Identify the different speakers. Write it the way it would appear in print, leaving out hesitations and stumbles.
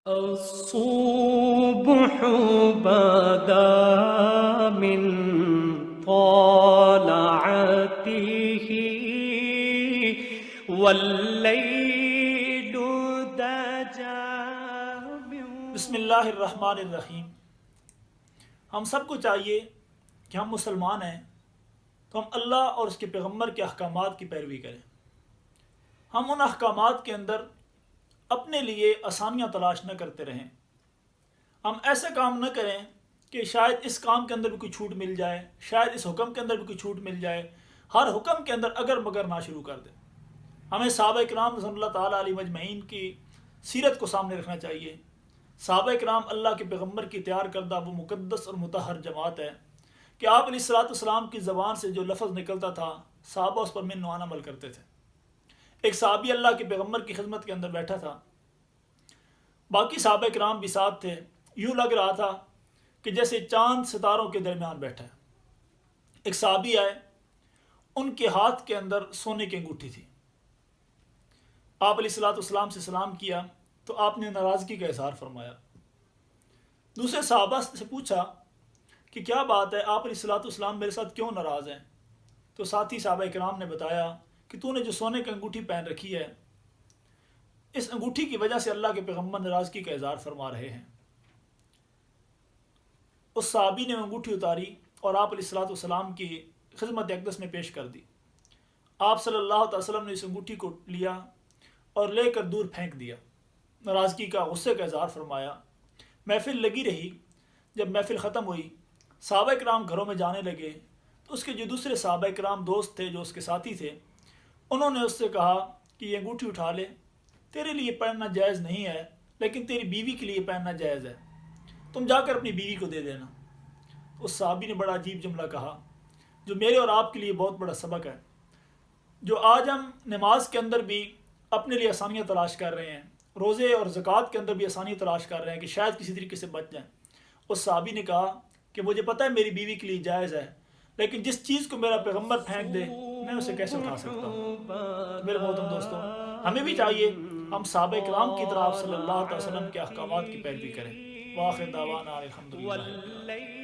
Speaker 1: الصبح بدا من طلعته واللیل دجا
Speaker 2: بسم اللہ الرحمن الرحیم۔ ہم سب کو چاہیے کہ ہم مسلمان ہیں تو ہم اللہ اور اس کے پیغمبر کے احکامات کی پیروی کریں۔ ہم ان احکامات کے اندر اپنے لیے آسانیاں تلاش نہ کرتے رہیں۔ ہم ایسے کام نہ کریں کہ شاید اس کام کے اندر بھی کوئی چھوٹ مل جائے، شاید اس حکم کے اندر بھی کوئی چھوٹ مل جائے، ہر حکم کے اندر اگر مگر نہ شروع کر دیں۔ ہمیں صحابہ کرام رضوان اللہ تعالیٰ علیہ مجمعین کی سیرت کو سامنے رکھنا چاہیے۔ صحابہ کرام اللہ کے پیغمبر کی تیار کردہ وہ مقدس اور مطہر جماعت ہے کہ آپ علیہ السلام کی زبان سے جو لفظ نکلتا تھا صحابہ اس پر من نوان عمل کرتے تھے۔ ایک صحابی اللہ کے پیغمبر کی خدمت کے اندر بیٹھا تھا، باقی صحابہ کرام بھی ساتھ تھے، یوں لگ رہا تھا کہ جیسے چاند ستاروں کے درمیان بیٹھا ہے۔ ایک صحابی آئے، ان کے ہاتھ کے اندر سونے کی انگوٹھی تھی۔ آپ علیہ السلام سے سلام کیا تو آپ نے ناراضگی کا اظہار فرمایا۔ دوسرے صحابہ سے پوچھا کہ کیا بات ہے، آپ علیہ السلام میرے ساتھ کیوں ناراض ہیں؟ تو ساتھی صحابہ کرام نے بتایا کہ تو نے جو سونے کی انگوٹھی پہن رکھی ہے، اس انگوٹھی کی وجہ سے اللہ کے پیغمبر ناراضگی کا اظہار فرما رہے ہیں۔ اس صحابی نے انگوٹھی اتاری اور آپ علیہ السلام کی خدمت اقدس میں پیش کر دی۔ آپ صلی اللہ علیہ وسلم نے اس انگوٹھی کو لیا اور لے کر دور پھینک دیا، ناراضگی کا، غصے کا اظہار فرمایا۔ محفل لگی رہی۔ جب محفل ختم ہوئی، صحابہ کرام گھروں میں جانے لگے تو اس کے جو دوسرے صحابہ کرام دوست تھے، جو اس کے ساتھی تھے، انہوں نے اس سے کہا کہ یہ انگوٹھی اٹھا لے، تیرے لیے پہننا جائز نہیں ہے لیکن تیری بیوی کے لیے پہننا جائز ہے، تم جا کر اپنی بیوی کو دے دینا۔ اس صحابی نے بڑا عجیب جملہ کہا جو میرے اور آپ کے لیے بہت بڑا سبق ہے۔ جو آج ہم نماز کے اندر بھی اپنے لیے آسانیاں تلاش کر رہے ہیں، روزے اور زکوٰۃ کے اندر بھی آسانی تلاش کر رہے ہیں کہ شاید کسی طریقے سے بچ جائیں، اس صحابی نے کہا کہ مجھے پتہ ہے میری بیوی کے لیے جائز ہے، لیکن جس چیز کو میرا پیغمبر پھینک دے میں اسے کیسے اٹھا سکتا ہوں۔ میرے محترم دوستوں، ہمیں بھی چاہیے ہم صحابہ کرام کی طرح صلی اللہ علیہ وسلم کے احکامات کی پیروی کریں۔ وآخر دعوانا الحمدللہ۔